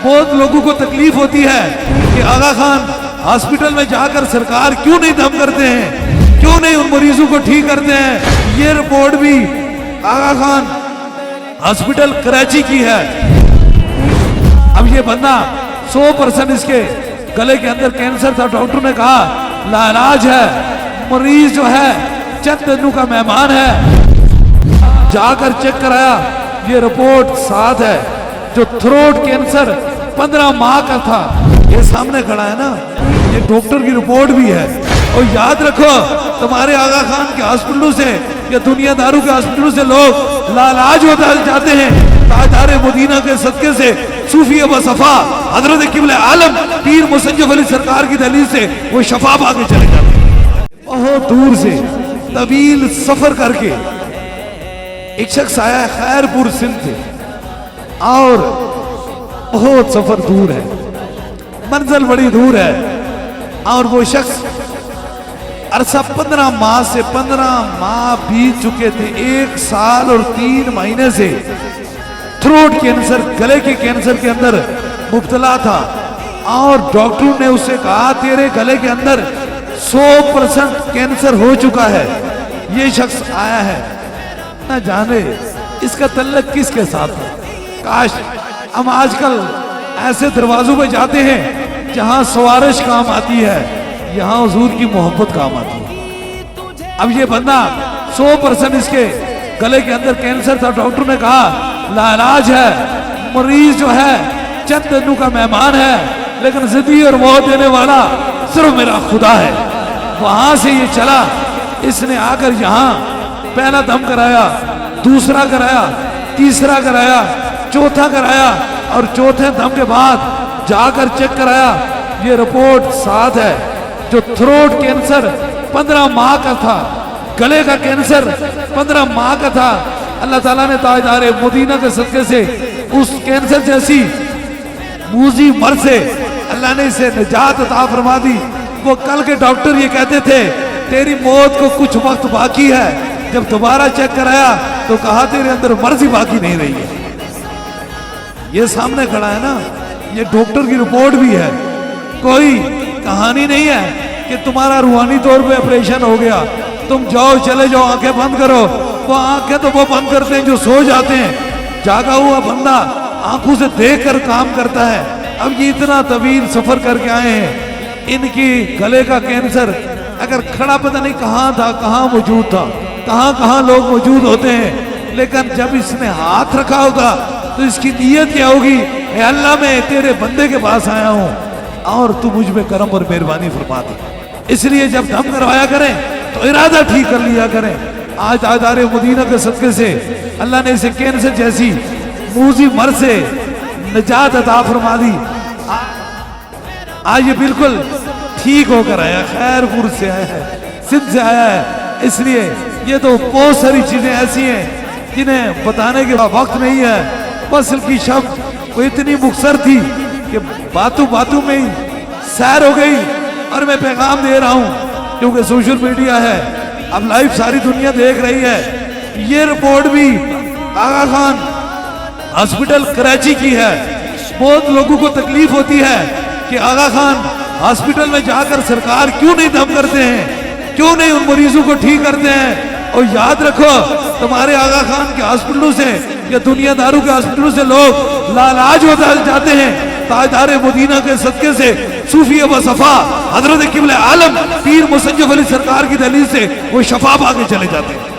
بہت لوگوں کو تکلیف ہوتی ہے کہ آغا خان ہاسپٹل میں جا کر سرکار کیوں نہیں دم کرتے ہیں، کیوں نہیں ان مریضوں کو ٹھیک کرتے ہیں۔ یہ رپورٹ بھی آغا خان ہاسپٹل کراچی کی ہے۔ اب یہ بندہ 100% اس کے گلے کے اندر کینسر تھا، ڈاکٹر نے کہا لا علاج ہے، مریض جو ہے چند دنوں کا مہمان ہے۔ جا کر چیک کرایا، یہ رپورٹ ساتھ ہے، جو تھروٹ کینسر 15 ماہ کا تھا، یہ سامنے کھڑا ہے نا، یہ ڈاکٹر کی رپورٹ بھی ہے۔ اور یاد رکھو تمہارے آغا خان کے ہاسپٹلوں سے یا دنیا داروں کے ہاسپٹلوں سے لوگ لا علاج ہوتا جاتے ہیں، تاجدار مدینہ کے صدقے سے صوفی ابو صفا حضرت قبلہ عالم پیر مسنجف علی سرکار کی دلیل سے وہ شفا پا کے چلے جاتے ہیں۔ بہت دور سے طویل سفر کر کے ایک شخص آیا ہے خیر پور سندھ سے، اور بہت سفر دور ہے، منزل بڑی دور ہے، اور وہ شخص عرصہ 15 ماہ سے 15 ماہ بیت چکے تھے، 1 سال اور 3 مہینے سے تھروٹ کینسر، گلے کے کینسر کے اندر مبتلا تھا، اور ڈاکٹروں نے اسے کہا تیرے گلے کے اندر 100% کینسر ہو چکا ہے۔ یہ شخص آیا ہے، نہ جانے اس کا تعلق کس کے ساتھ ہے۔ کاش ہم آج کل ایسے دروازوں پہ جاتے ہیں جہاں سوارش کام آتی ہے، یہاں حضور کی محبت کام آتی ہے۔ اب یہ بندہ 100% اس کے گلے کے اندر کینسر تھا، ڈاکٹر نے کہا لا علاج ہے، مریض جو ہے چند دنوں کا مہمان ہے، لیکن زندگی اور موت دینے والا صرف میرا خدا ہے۔ وہاں سے یہ چلا، اس نے آ کر یہاں پہلا دم کرایا، دوسرا کرایا، تیسرا کرایا، چوتھا کرایا، اور چوتھے دم کے بعد جا کر چیک کرایا، یہ رپورٹ ساتھ ہے، جو تھروٹ کینسر 15 ماہ کا تھا، گلے کا کینسر 15 ماہ کا تھا۔ اللہ تعالیٰ نے تاجدار مدینہ کے صدقے سے اس کینسر جیسی موذی مرض سے اللہ نے اسے نجات عطا فرما دی۔ وہ کل کے ڈاکٹر یہ کہتے تھے تیری موت کو کچھ وقت باقی ہے، جب دوبارہ چیک کرایا تو کہا تیرے اندر مرض ہی باقی نہیں رہی ہے۔ یہ سامنے کھڑا ہے نا، یہ ڈاکٹر کی رپورٹ بھی ہے، کوئی کہانی نہیں ہے کہ تمہارا روحانی طور پہ آپریشن ہو گیا، تم جاؤ چلے جاؤ آنکھیں بند کرو۔ وہ آنکھیں تو وہ بند کرتے ہیں جو سو جاتے ہیں، جاگا ہوا بندہ آنکھوں سے دیکھ کر کام کرتا ہے۔ اب یہ اتنا طویل سفر کر کے آئے ہیں، ان کی گلے کا کینسر اگر کھڑا پتہ نہیں کہاں تھا، کہاں موجود تھا، کہاں لوگ موجود ہوتے ہیں، لیکن جب اس نے ہاتھ رکھا ہوگا تو اس کی نیت کیا ہوگی، اے اللہ میں تیرے بندے کے پاس آیا ہوں اور تو مجھ پہ کرم اور مہربانی فرما دے۔ اس لیے جب دم کروایا کریں تو ارادہ ٹھیک کر لیا کریں۔ آج تاجدار مدینہ کے صدقے سے اللہ نے اسے کینسر جیسی موذی مرض سے نجات عطا فرما دی۔ آج یہ بالکل ٹھیک ہو کر آیا، خیر پور سے آیا ہے، سندھ سے آیا ہے۔ اس لیے یہ تو بہت ساری چیزیں ایسی ہیں جنہیں بتانے کے وقت نہیں ہے، بس کی شب وہ اتنی مختصر تھی کہ باتوں میں ہی سیر ہو گئی، اور میں پیغام دے رہا ہوں کیونکہ سوشل میڈیا ہے، اب لائیو ساری دنیا دیکھ رہی ہے۔ یہ رپورٹ بھی آغا خان ہاسپٹل کراچی کی ہے۔ بہت لوگوں کو تکلیف ہوتی ہے کہ آغا خان ہاسپٹل میں جا کر سرکار کیوں نہیں دم کرتے ہیں، کیوں نہیں ان مریضوں کو ٹھیک کرتے ہیں۔ اور یاد رکھو تمہارے آغا خان کے ہاسپٹلوں سے یا دنیا داروں کے ہاسپٹلوں سے لوگ لا علاج ہوتا جاتے ہیں، تاجدار مدینہ کے صدقے سے صوفی ابو صفا حضرت قبلہ عالم پیر مسنجف علی سرکار کی دلیل سے وہ شفا پا کے چلے جاتے ہیں۔